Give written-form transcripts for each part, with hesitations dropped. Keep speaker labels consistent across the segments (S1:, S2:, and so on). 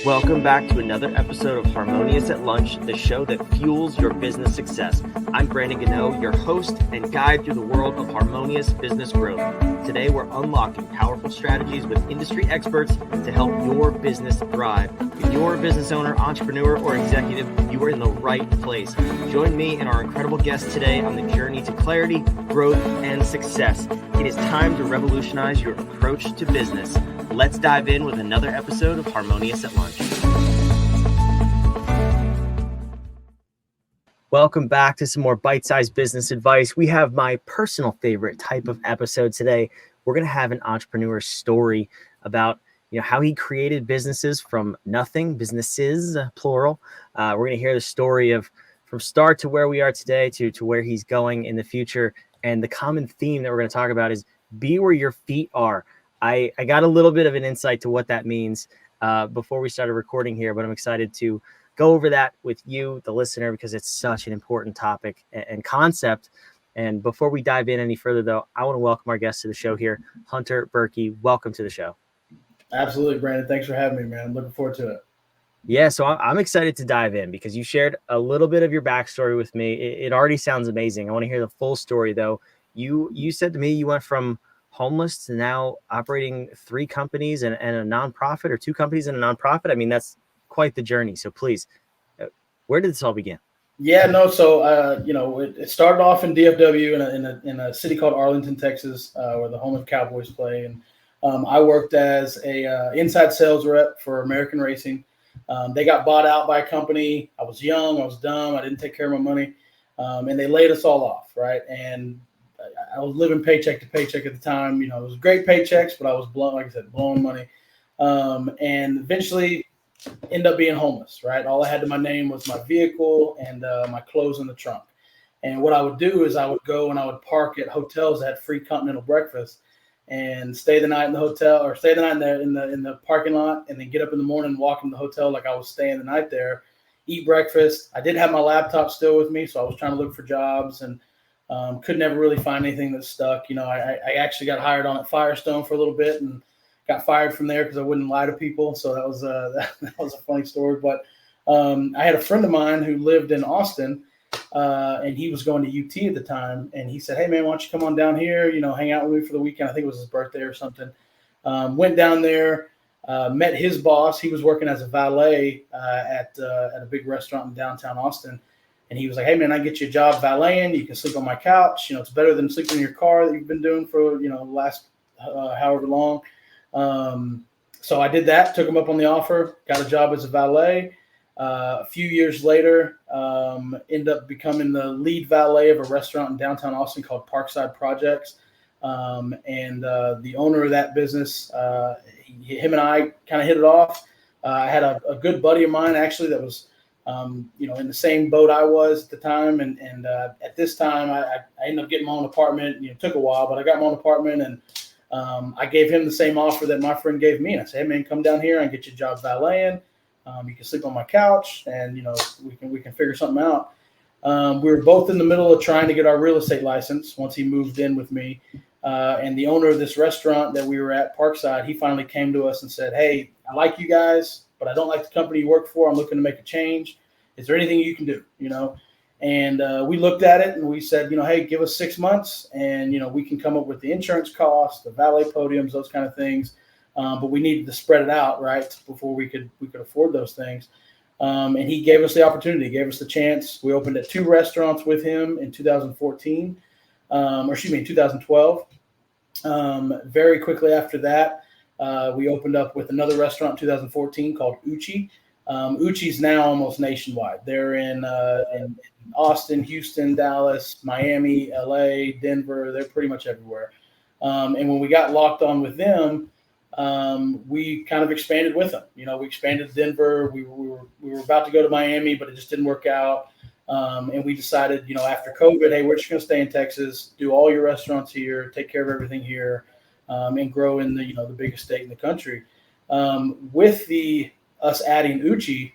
S1: Welcome back to another episode of Harmonious at Lunch, the show that fuels your business success. I'm Brandon Gano, your host and guide through the world of harmonious business growth. Today, we're unlocking powerful strategies with industry experts to help your business thrive. If you're a business owner, entrepreneur, or executive, you are in the right place. Join me and our incredible guests today on the journey to clarity, growth, and success. It is time to revolutionize your approach to business. Let's dive in with another episode of Harmonious at Lunch. Welcome back to some more bite-sized business advice. We have my personal favorite type of episode today. We're going to have an entrepreneur's story about how he created businesses from nothing, businesses, plural. We're going to hear the story of from start to where we are today to where he's going in the future. And the common theme that we're going to talk about is be where your feet are. I got a little bit of an insight to what that means before we started recording here, but I'm excited to go over that with you, the listener, because it's such an important topic and concept. And before we dive in any further, though, I want to welcome our guest to the show here, Hunter Burkey. Welcome to the show.
S2: Absolutely, Brandon. Thanks for having me, man. I'm looking forward to it.
S1: Yeah, so I'm excited to dive in because you shared a little bit of your backstory with me. It already sounds amazing. I want to hear the full story, though. You said to me you went from homeless to now operating 3 companies and a nonprofit, or 2 companies and a nonprofit. I mean, that's quite the journey. So please, where did this all begin?
S2: Yeah, no. So, it started off in DFW in a city called Arlington, Texas, where the home of Cowboys play. And I worked as a inside sales rep for American Racing. They got bought out by a company. I was young. I was dumb. I didn't take care of my money. And they laid us all off. Right. And I was living paycheck to paycheck at the time. It was great paychecks, but I was blowing money. And eventually ended up being homeless, right? All I had to my name was my vehicle and my clothes in the trunk. And what I would do is I would go and I would park at hotels that had free continental breakfast and stay the night in the hotel, or stay the night in the parking lot, and then get up in the morning and walk in the hotel like I was staying the night there, eat breakfast. I did have my laptop still with me, so I was trying to look for jobs and could never really find anything that stuck. I actually got hired on at Firestone for a little bit and got fired from there because I wouldn't lie to people. So that was that was a funny story. But I had a friend of mine who lived in Austin, and he was going to UT at the time. And he said, "Hey, man, why don't you come on down here, hang out with me for the weekend?" I think it was his birthday or something. Went down there, met his boss. He was working as a valet at a big restaurant in downtown Austin. And he was like, "Hey, man, I get you a job valeting. You can sleep on my couch. It's better than sleeping in your car that you've been doing for, the last however long." So I did that, took him up on the offer, got a job as a valet. A few years later, ended up becoming the lead valet of a restaurant in downtown Austin called Parkside Projects. And the owner of that business, him and I kind of hit it off. I had a good buddy of mine, actually, that was in the same boat I was at the time. And at this time, I ended up getting my own apartment. It took a while, but I got my own apartment, and I gave him the same offer that my friend gave me. And I said, "Hey, man, come down here and get your job valeting. You can sleep on my couch, and, we can figure something out." We were both in the middle of trying to get our real estate license once he moved in with me. And the owner of this restaurant that we were at, Parkside, he finally came to us and said, "Hey, I like you guys, but I don't like the company you work for. I'm looking to make a change. Is there anything you can do?" And we looked at it and we said, "Hey, give us 6 months and, we can come up with the insurance costs, the valet podiums, those kind of things. But we needed to spread it out, right, before we could afford those things." And he gave us the opportunity, gave us the chance. We opened at 2 restaurants with him in 2014, 2012. Very quickly after that, we opened up with another restaurant in 2014 called Uchi. Uchi's now almost nationwide. They're in Austin, Houston, Dallas, Miami, LA, Denver. They're pretty much everywhere. And when we got locked on with them, we kind of expanded with them. We expanded to Denver. We were about to go to Miami, but it just didn't work out. And we decided, after COVID, hey, we're just going to stay in Texas, do all your restaurants here, take care of everything here, and grow in the biggest state in the country. With us adding Uchi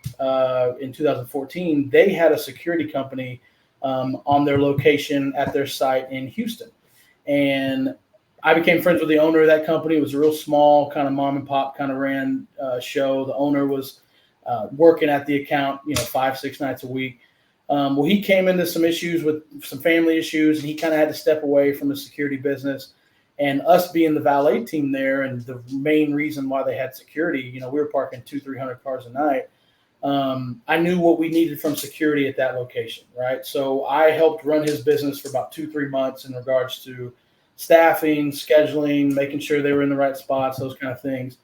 S2: in 2014, they had a security company on their location at their site in Houston. And I became friends with the owner of that company. It was a real small kind of mom and pop kind of ran show. The owner was working at the account, 5-6 nights a week. Well, he came into some issues with some family issues, and he kind of had to step away from the security business. And us being the valet team there, and the main reason why they had security, we were parking 200-300 cars a night. I knew what we needed from security at that location, right? So I helped run his business for about 2-3 months in regards to staffing, scheduling, making sure they were in the right spots, those kind of things.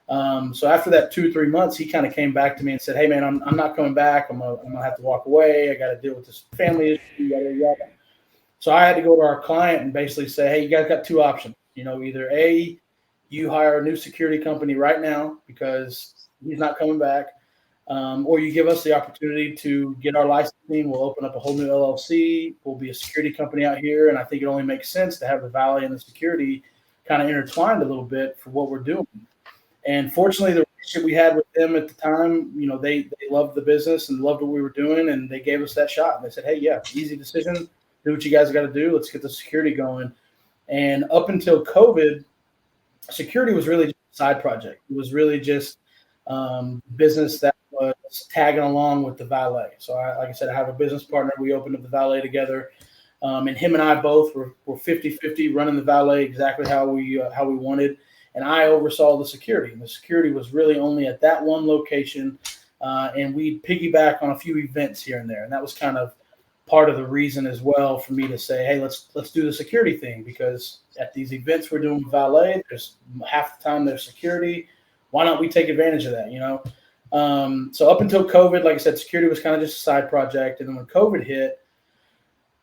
S2: So after that 2-3 months, he kind of came back to me and said, "Hey man, I'm not coming back. I'm gonna have to walk away. I got to deal with this family issue, yada yada." So I had to go to our client and basically say, "Hey, you guys got two options. Either A, you hire a new security company right now because he's not coming back, or you give us the opportunity to get our licensing. We'll open up a whole new LLC. We'll be a security company out here, and I think it only makes sense to have the valet and the security kind of intertwined a little bit for what we're doing." And fortunately, the relationship we had with them at the time, they loved the business and loved what we were doing, and they gave us that shot. And they said, "Hey, yeah, easy decision. Do what you guys got to do. Let's get the security going." And up until COVID, security was really just a side project. It was really just business that was tagging along with the valet. So, like I said, I have a business partner. We opened up the valet together. And him and I both were 50-50 running the valet exactly how we wanted. And I oversaw the security. And the security was really only at that one location. And we'd piggyback on a few events here and there. And that was kind of part of the reason as well for me to say, "Hey, let's do the security thing," because at these events we're doing with valet, there's half the time there's security. Why not we take advantage of that, So up until COVID, like I said, security was kind of just a side project. And then when COVID hit,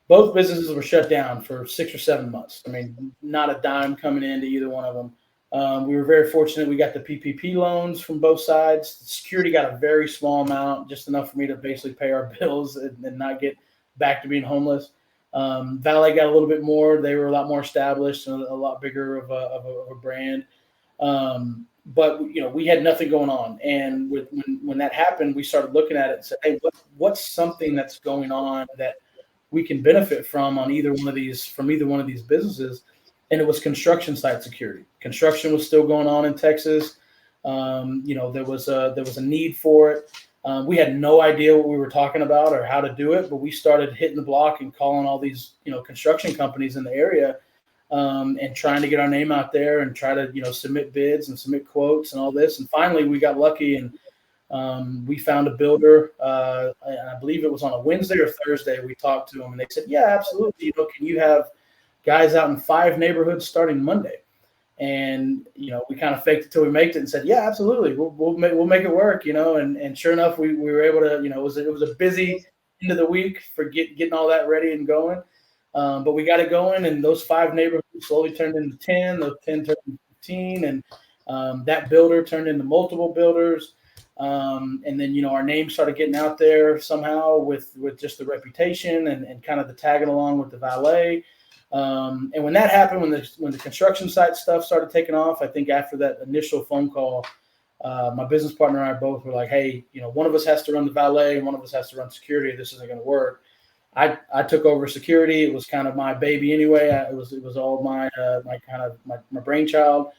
S2: both businesses were shut down for 6 or 7 months. I mean, not a dime coming into either one of them. We were very fortunate. We got the PPP loans from both sides. The security got a very small amount, just enough for me to basically pay our bills and not get back to being homeless. Valet got a little bit more. They were a lot more established and a lot bigger of a brand. But we had nothing going on. And when that happened, we started looking at it and said, "Hey, what's something that's going on that we can benefit from either one of these businesses?" And it was construction site security. Construction was still going on in Texas. There was a need for it. We had no idea what we were talking about or how to do it, but we started hitting the block and calling all these, construction companies in the area, and trying to get our name out there and try to, submit bids and submit quotes and all this. And finally we got lucky and we found a builder. And I believe it was on a Wednesday or Thursday. We talked to them and they said, "Yeah, absolutely. Can you have guys out in 5 neighborhoods starting Monday?" And, we kind of faked it till we made it and said, "Yeah, absolutely. We'll make it work," and sure enough, we were able to, it was a busy end of the week for getting all that ready and going. But we got it going, and those 5 neighborhoods slowly turned into 10, those 10 turned into 15. And that builder turned into multiple builders. And then, our name started getting out there somehow with just the reputation and kind of the tagging along with the valet. And when that happened, when the construction site stuff started taking off, I think after that initial phone call, my business partner and I both were like, "Hey, one of us has to run the valet and one of us has to run security. This isn't going to work." I took over security. It was kind of my baby anyway. It was all my brainchild.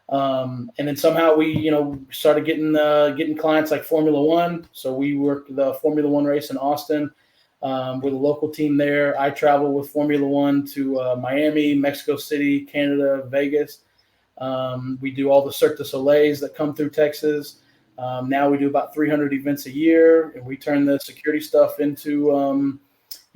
S2: And then somehow we, started getting clients like Formula One. So we worked the Formula One race in Austin. We're the local team there. I travel with Formula One to Miami, Mexico City, Canada, Vegas. We do all the Cirque du Soleils that come through Texas. Now we do about 300 events a year, and we turn the security stuff into,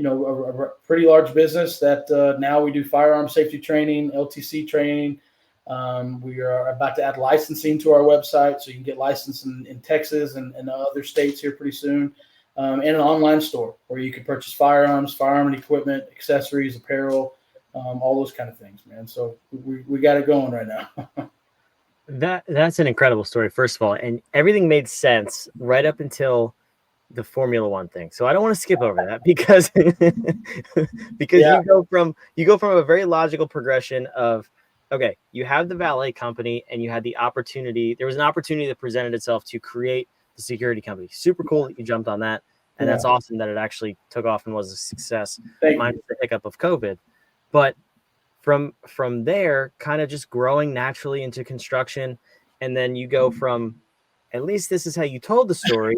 S2: a pretty large business that now we do firearm safety training, LTC training. We are about to add licensing to our website, so you can get licensed in Texas and other states here pretty soon. And an online store where you can purchase firearm and equipment, accessories, apparel, all those kind of things, man. So we got it going right now.
S1: That's an incredible story, first of all, and everything made sense right up until the Formula One thing. So I don't want to skip over that because
S2: Yeah.
S1: you go from a very logical progression of, okay, you have the valet company and you had the opportunity. There was an opportunity that presented itself to create the security company. Super cool that you jumped on that. And that's awesome that it actually took off and was a success. Minus the hiccup of COVID. But from there, kind of just growing naturally into construction. And then you go from at least this is how you told the story.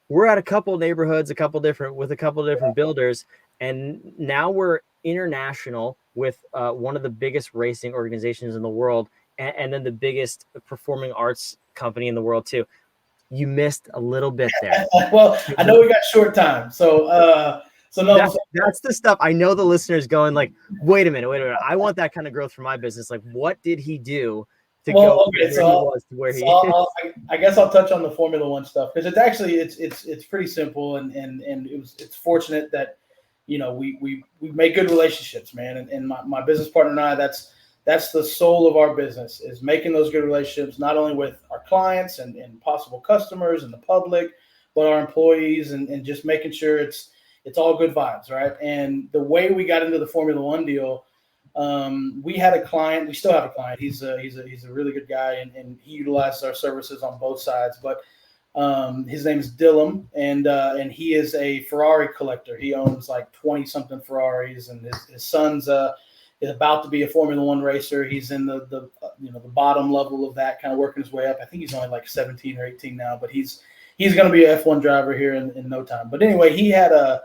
S1: We're at a couple neighborhoods, with a couple different builders, and now we're international with one of the biggest racing organizations in the world, and then the biggest performing arts company in the world too. You missed a little bit there.
S2: Well, I know we got short time, so
S1: That's the stuff. I know the listeners going like, wait a minute. I want that kind of growth for my business. Like, what did he do to go
S2: okay,
S1: from where he was to where he is?
S2: I guess I'll touch on the Formula One stuff because it's pretty simple, and it's fortunate that we make good relationships, man, and my business partner and I, that's the soul of our business, is making those good relationships, not only with our clients and possible customers and the public, but our employees, and just making sure it's all good vibes, right? And the way we got into the Formula One deal, we had a client. We still have a client. He's a really good guy, and he utilizes our services on both sides. But his name is Dylan, and he is a Ferrari collector. He owns like 20 something Ferraris, and his son's is about to be a Formula One racer. He's in the bottom level of that, kind of working his way up. I think he's only like 17 or 18 now, but he's going to be an F1 driver here in no time. But anyway, he had a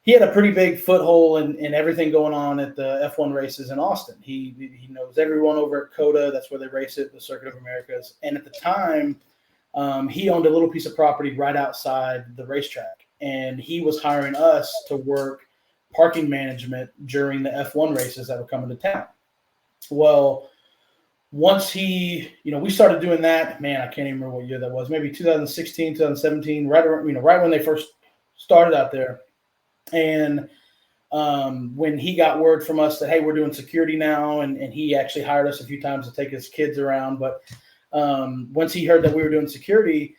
S2: pretty big foothold in everything going on at the F1 races in Austin. He knows everyone over at COTA. That's where they race it, the Circuit of Americas. And at the time, he owned a little piece of property right outside the racetrack, and he was hiring us to work parking management during the F1 races that were coming to town. Well, once we started doing that, man, I can't even remember what year that was, maybe 2016, 2017, right when they first started out there. And when he got word from us that, hey, we're doing security now, and he actually hired us a few times to take his kids around. But once he heard that we were doing security,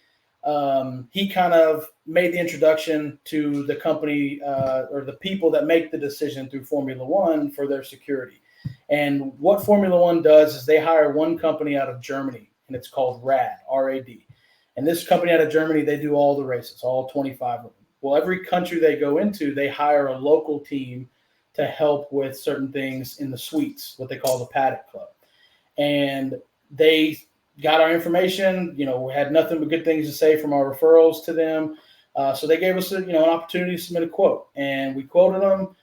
S2: he kind of made the introduction to the company or the people that make the decision through Formula One for their security. And what Formula One does is they hire one company out of Germany, and it's called RAD, R-A-D. And this company out of Germany, they do all the races, all 25 of them. Well, every country they go into, they hire a local team to help with certain things in the suites, what they call the Paddock Club. And they got our information. We had nothing but good things to say from our referrals to them. So they gave us an opportunity to submit a quote, and we quoted them.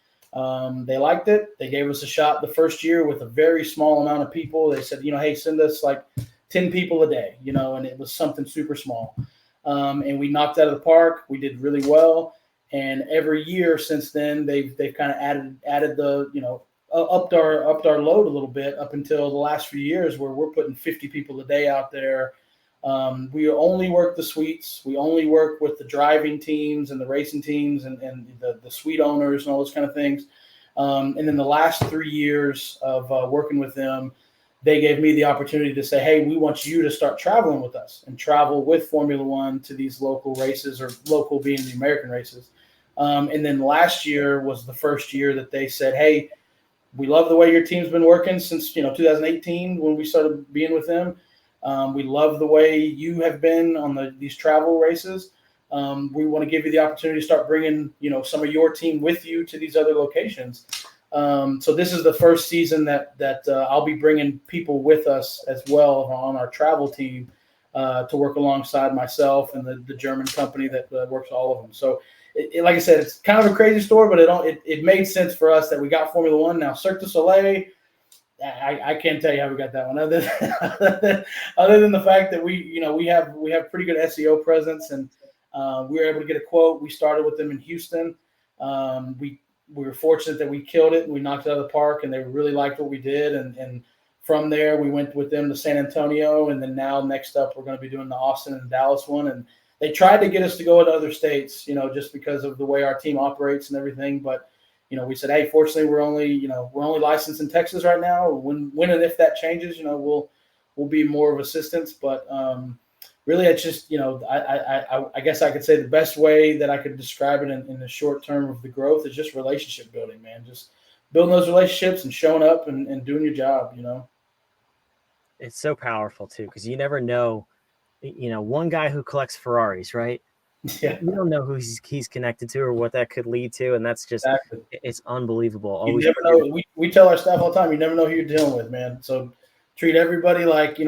S2: They liked it. They gave us a shot the first year with a very small amount of people. They said, hey, send us like 10 people a day, and it was something super small. And we knocked out of the park. We did really well. And every year since then, they've kind of added the, upped our load a little bit up until the last few years, where we're putting 50 people a day out there. We only work the suites. We only work with the driving teams and the racing teams and the suite owners and all those kind of things. And then the last 3 years of working with them, they gave me the opportunity to say, hey, we want you to start traveling with us and travel with Formula One to these local races, or local being the American races. And then last year was the first year that they said, hey, we love the way your team's been working since 2018 when we started being with them. We love the way you have been on these travel races. We want to give you the opportunity to start bringing some of your team with you to these other locations. So this is the first season that I'll be bringing people with us as well on our travel team to work alongside myself and the German company that works all of them. So, like I said, it's kind of a crazy story, but it made sense for us that we got Formula One. Now, Cirque du Soleil, I can't tell you how we got that one, other than the fact that we have pretty good SEO presence, and we were able to get a quote. We started with them in Houston. We were fortunate that we killed it and we knocked it out of the park, and they really liked what we did. And from there, we went with them to San Antonio. And then now next up, we're going to be doing the Austin and Dallas one. And they tried to get us to go to other states, just because of the way our team operates and everything. But, we said, hey, fortunately, we're only licensed in Texas right now. When and if that changes, we'll be more of assistance. But really, it's just, I guess I could say the best way that I could describe it in the short term of the growth is just relationship building, man. Just building those relationships and showing up and doing your job,
S1: It's so powerful too, because you never know, one guy who collects Ferraris, right?
S2: Yeah.
S1: You don't know who he's connected to or what that could lead to. And that's just,
S2: Exactly.
S1: It's unbelievable.
S2: You
S1: Always
S2: never know. We tell our staff all the time, you never know who you're dealing with, man. So treat everybody like,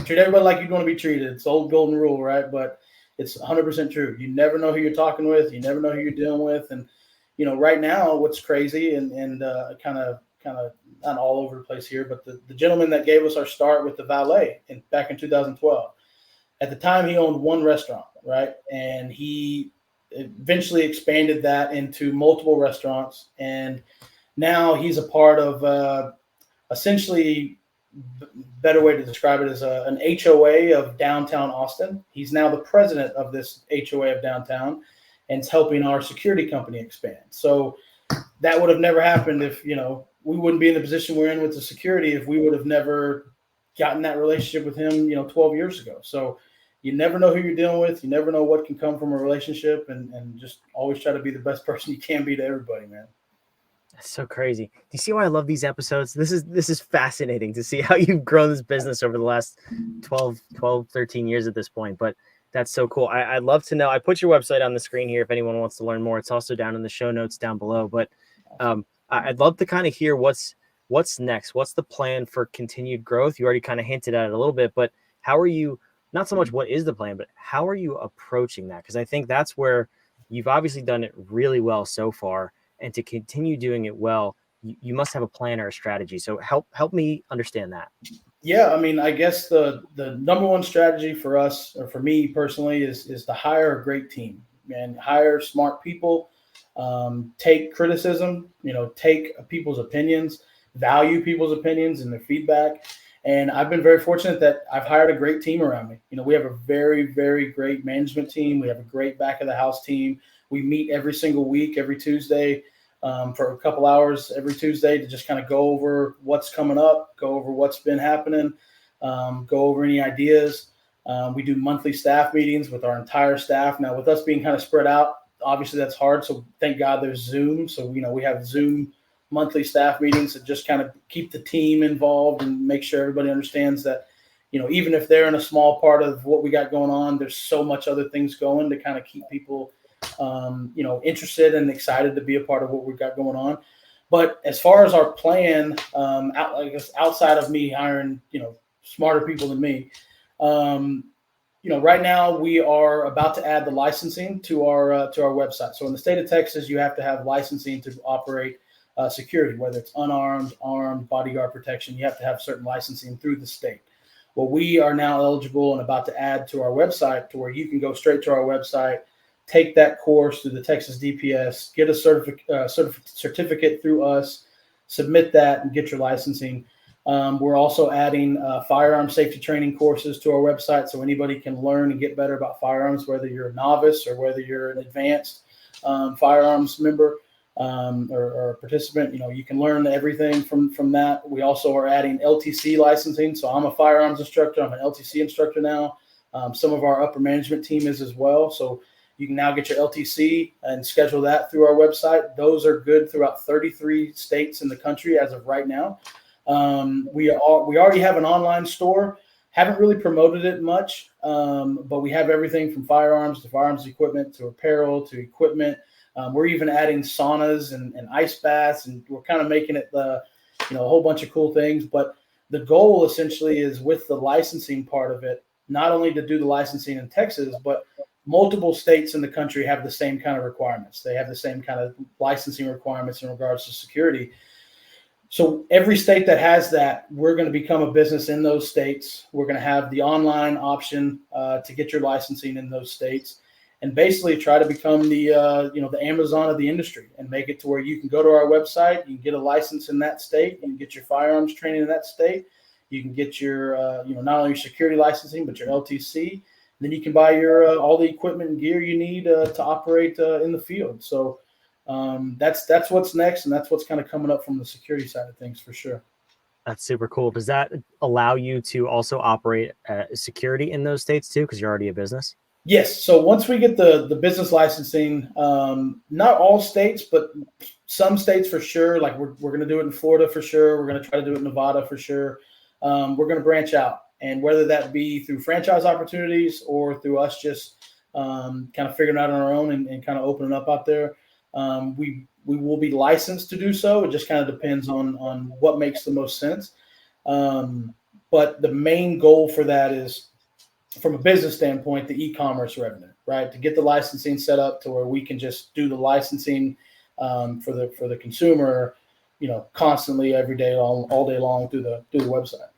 S2: Treat everybody like you want to be treated. It's the old golden rule, right? But it's 100% true. You never know who you're talking with. You never know who you're dealing with. And, right now what's crazy and kind of not all over the place here, but the gentleman that gave us our start with the valet back in 2012, at the time he owned one restaurant, right? And he eventually expanded that into multiple restaurants. And now he's a part of essentially, better way to describe it is an HOA of downtown Austin. He's now the president of this HOA of downtown, and it's helping our security company expand. So that would have never happened if, we wouldn't be in the position we're in with the security if we would have never gotten that relationship with him, 12 years ago. So you never know who you're dealing with. You never know what can come from a relationship, and just always try to be the best person you can be to everybody, man.
S1: That's so crazy. Do you see why I love these episodes? This is fascinating to see how you've grown this business over the last 12, 13 years at this point. But that's so cool. I'd love to know. I put your website on the screen here if anyone wants to learn more. It's also down in the show notes down below. But I'd love to kind of hear what's next. What's the plan for continued growth? You already kind of hinted at it a little bit, but how are you, not so much what is the plan, but how are you approaching that? Because I think that's where you've obviously done it really well so far. And to continue doing it well, you must have a plan or a strategy. So help me understand that.
S2: Yeah, I mean, I guess the number one strategy for us, or for me personally, is to hire a great team and hire smart people. Take criticism, take people's opinions, value people's opinions and their feedback. And I've been very fortunate that I've hired a great team around me. We have a very, very great management team. We have a great back of the house team. We meet every single week, every Tuesday, for a couple hours every Tuesday to just kind of go over what's coming up, go over what's been happening, go over any ideas. We do monthly staff meetings with our entire staff. Now, with us being kind of spread out, obviously that's hard. So thank God there's Zoom. So, we have Zoom monthly staff meetings that just kind of keep the team involved and make sure everybody understands that, even if they're in a small part of what we got going on, there's so much other things going to kind of keep people interested and excited to be a part of what we've got going on. But as far as our plan, outside of me hiring, smarter people than me, right now we are about to add the licensing to our website. So in the state of Texas, you have to have licensing to operate security, whether it's unarmed, armed, bodyguard protection. You have to have certain licensing through the state. Well, we are now eligible and about to add to our website to where you can go straight to our website, take that course through the Texas DPS, get a certificate through us, submit that, and get your licensing. We're also adding firearm safety training courses to our website so anybody can learn and get better about firearms, whether you're a novice or whether you're an advanced firearms member or a participant. You can learn everything from that. We also are adding LTC licensing. So I'm a firearms instructor. I'm an LTC instructor now. Some of our upper management team is as well. So you can now get your LTC and schedule that through our website. Those are good throughout 33 states in the country as of right now. We already have an online store. Haven't really promoted it much, but we have everything from firearms to firearms equipment to apparel to equipment. We're even adding saunas and ice baths, and we're kind of making it a whole bunch of cool things. But the goal essentially is with the licensing part of it, not only to do the licensing in Texas, but multiple states in the country have the same kind of requirements. They have the same kind of licensing requirements in regards to security. So every state that has that, we're going to become a business in those states. We're going to have the online option to get your licensing in those states, and basically try to become the the Amazon of the industry and make it to where you can go to our website, you can get a license in that state, you can get your firearms training in that state, you can get your not only your security licensing but your LTC. Then you can buy your all the equipment and gear you need to operate in the field. So that's what's next, and that's what's kind of coming up from the security side of things for sure.
S1: That's super cool. Does that allow you to also operate security in those states too? Because you're already a business.
S2: Yes. So once we get the business licensing, not all states, but some states for sure. Like we're going to do it in Florida for sure. We're going to try to do it in Nevada for sure. We're going to branch out. And whether that be through franchise opportunities or through us just kind of figuring out on our own and kind of opening up out there, we will be licensed to do so. It just kind of depends on what makes the most sense. But the main goal for that is, from a business standpoint, the e-commerce revenue, right? To get the licensing set up to where we can just do the licensing for the consumer, constantly every day, all day long through the website.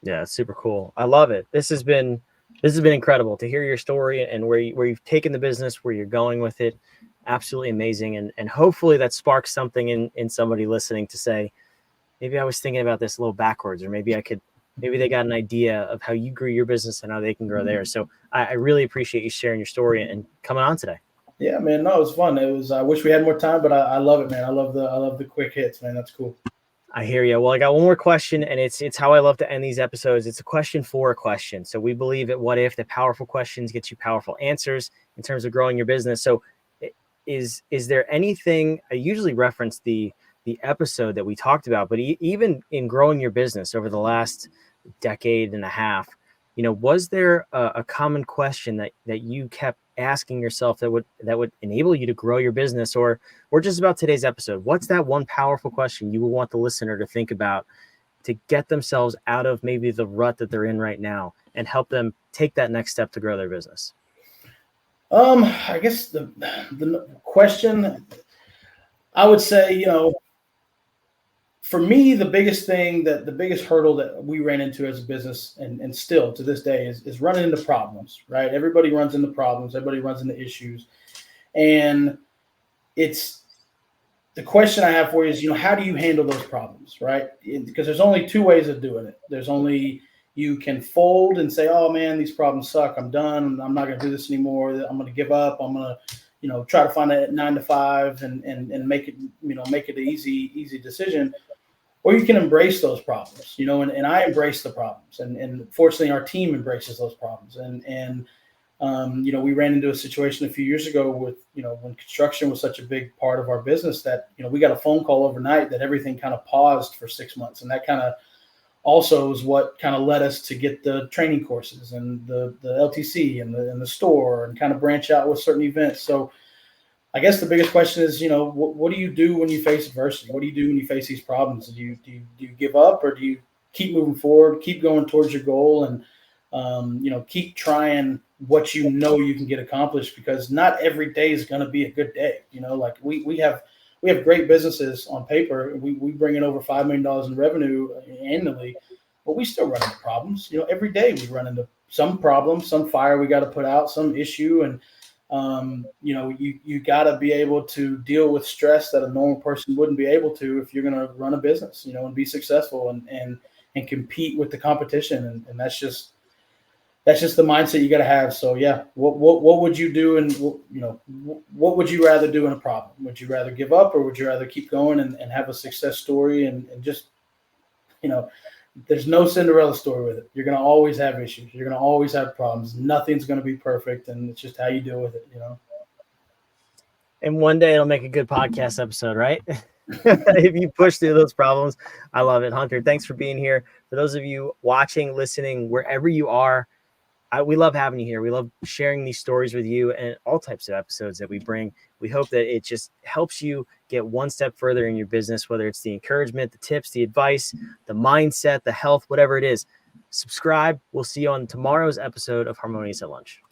S1: Yeah, it's super cool. I love it. This has been incredible to hear your story and where you've taken the business, where you're going with it. Absolutely amazing. And hopefully that sparks something in somebody listening to say, maybe I was thinking about this a little backwards, or maybe they got an idea of how you grew your business and how they can grow theirs. So I really appreciate you sharing your story and coming on today.
S2: Yeah, man. No, it was fun. I wish we had more time, but I love it, man. I love the quick hits, man. That's cool.
S1: I hear you. Well, I got one more question, and it's how I love to end these episodes. It's a question for a question. So we believe at What If that powerful questions get you powerful answers in terms of growing your business. So is there anything, I usually reference the episode that we talked about, but even in growing your business over the last decade and a half, was there a common question that you kept asking yourself that would enable you to grow your business, or just about today's episode? What's that one powerful question you would want the listener to think about to get themselves out of maybe the rut that they're in right now and help them take that next step to grow their business?
S2: I guess the question, I would say, for me, the biggest hurdle that we ran into as a business, and still to this day, is running into problems, right? Everybody runs into problems. Everybody runs into issues. And it's the question I have for you is, how do you handle those problems, right? Because there's only two ways of doing it. There's only, you can fold and say, oh man, these problems suck. I'm done. I'm not going to do this anymore. I'm going to give up. I'm going to, try to find a 9 to 5 and make it, make it an easy decision. Or you can embrace those problems, and I embrace the problems, and fortunately our team embraces those problems. And we ran into a situation a few years ago with, when construction was such a big part of our business that, we got a phone call overnight that everything kind of paused for 6 months. And that kind of also is what kind of led us to get the training courses and the LTC and the store, and kind of branch out with certain events. So I guess the biggest question is, what do you do when you face adversity? What do you do when you face these problems? Do you give up, or do you keep moving forward, keep going towards your goal, and keep trying what you can get accomplished? Because not every day is going to be a good day. Like we have great businesses on paper. We bring in over $5 million in revenue annually, but we still run into problems. Every day we run into some problem, some fire we got to put out, some issue, and you got to be able to deal with stress that a normal person wouldn't be able to if you're going to run a business, and be successful and compete with the competition. And that's just the mindset you got to have. So yeah, what would you do? And what would you rather do in a problem? Would you rather give up, or would you rather keep going and have a success story and just, there's no Cinderella story with it. You're going to always have issues. You're going to always have problems. Nothing's going to be perfect, and it's just how you deal with it,
S1: And one day it'll make a good podcast episode, right? If you push through those problems. I love it. Hunter, thanks for being here. For those of you watching, listening, wherever you are, we love having you here. We love sharing these stories with you and all types of episodes that we bring. We hope that it just helps you get one step further in your business, whether it's the encouragement, the tips, the advice, the mindset, the health, whatever it is. Subscribe. We'll see you on tomorrow's episode of Harmonious at Lunch.